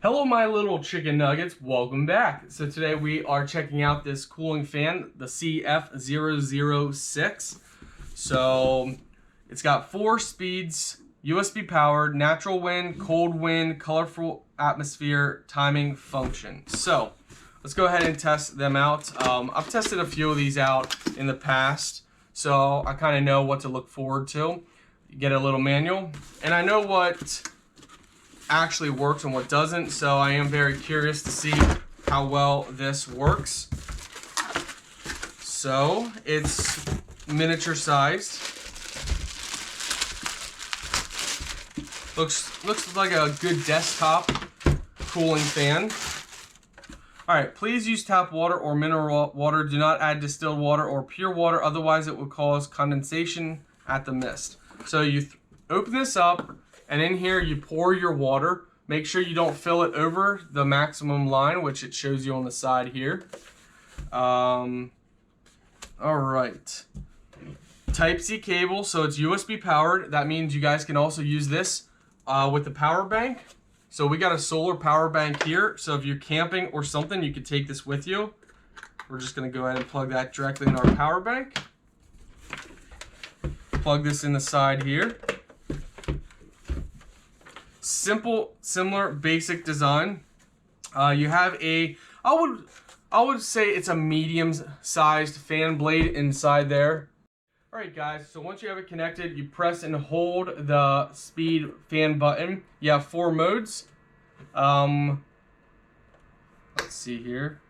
Hello my little chicken nuggets, welcome back. So today we are checking out this cooling fan, the CF006. So it's got 4 speeds, USB powered, natural wind, cold wind, colorful atmosphere, timing function. So let's go ahead and test them out. I've tested a few of these out in the past, so I kind of know what to look forward to. You get a little manual, and I know what actually works and what doesn't, so I am very curious to see how well this works. So it's miniature sized. Looks like a good desktop cooling fan. Alright, please use tap water or mineral water. Do not add distilled water or pure water, otherwise it will cause condensation at the mist. So you open this up, and in here you pour your water. Make sure you don't fill it over the maximum line, which it shows you on the side here. All right. Type-C cable, so it's USB powered. That means you guys can also use this with the power bank. So we got a solar power bank here. So if you're camping or something, you could take this with you. We're just gonna go ahead and plug that directly in our power bank. Plug this in the side here. Simple, similar, basic design. You have I would say it's a medium-sized fan blade inside there. All right, guys. So once you have it connected, you press and hold the speed fan button. You have 4 modes. Let's see here.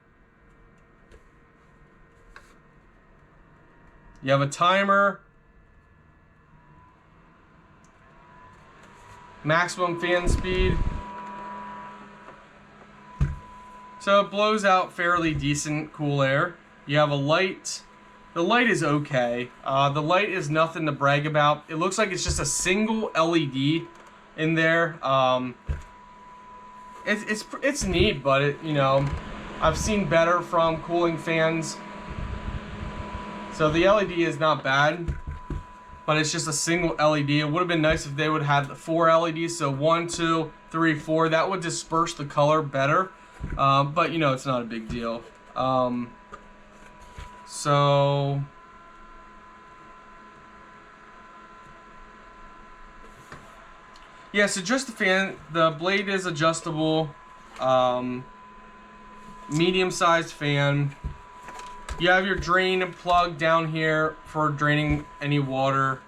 You have a timer. Maximum fan speed. So it blows out fairly decent cool air. You have a light. The light is okay. The light is nothing to brag about. It looks like it's just a single LED in there. It's neat, but I've seen better from cooling fans. So the LED is not bad, but it's just a single LED. It would have been nice if they would have the 4 LEDs, so 1, 2, 3, 4. That would disperse the color better, but it's not a big deal. So yeah, so just the fan. The blade is adjustable, medium-sized fan. You have your drain plug down here for draining any water.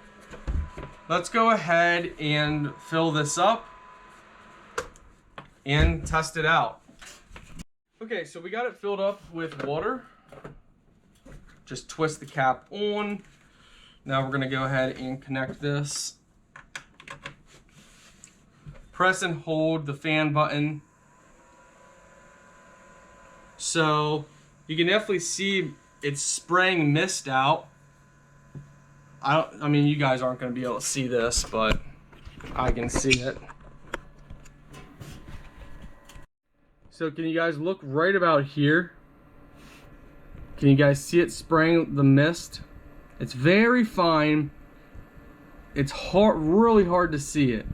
Let's go ahead and fill this up and test it out. Okay, so we got it filled up with water. Just twist the cap on. Now we're gonna go ahead and connect this. Press and hold the fan button. So you can definitely see it's spraying mist out. I mean, you guys aren't going to be able to see this, but I can see it. So can you guys look right about here? Can you guys see it spraying the mist? It's very fine. It's hard, really hard to see it.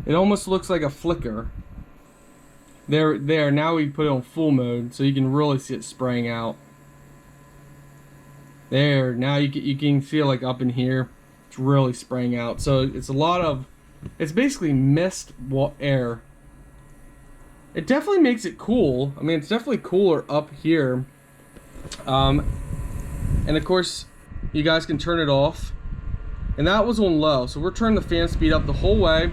It almost looks like a flicker. There. Now we put it on full mode, so you can really see it spraying out. There. Now you can feel like up in here, it's really spraying out. So it's basically mist air. It definitely makes it cool. I mean, it's definitely cooler up here. And of course, you guys can turn it off. And that was on low, so we're turning the fan speed up the whole way.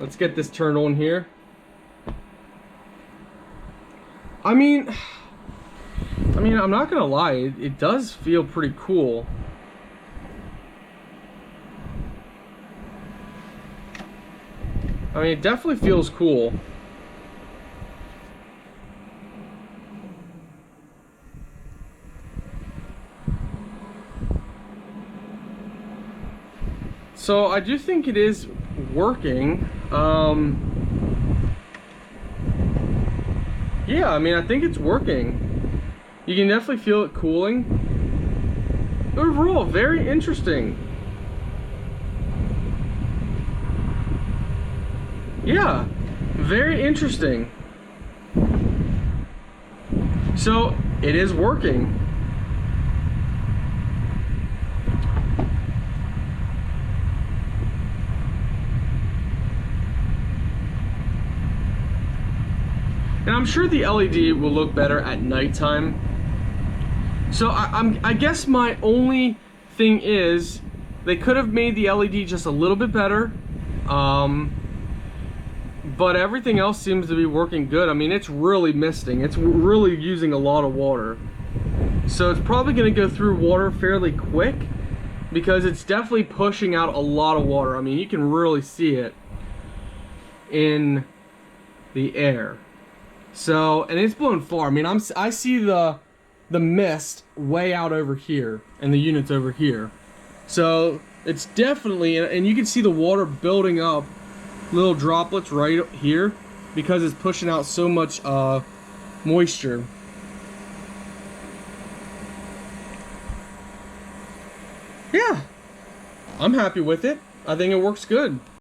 Let's get this turned on here. I mean, I'm not gonna lie, it does feel pretty cool. I mean, it definitely feels cool. So I do think it is working. Yeah, I mean, I think it's working. You can definitely feel it cooling. Overall, very interesting. Very interesting. So it is working. And I'm sure the LED will look better at nighttime. So I guess my only thing is they could have made the LED just a little bit better. But everything else seems to be working good. I mean, it's really misting. It's really using a lot of water. So it's probably going to go through water fairly quick because it's definitely pushing out a lot of water. I mean, you can really see it in the air. So, and it's blowing far. I mean, I see the mist way out over here and the units over here. So it's definitely, and you can see the water building up, little droplets right here because it's pushing out so much moisture. Yeah, I'm happy with it. I think it works good.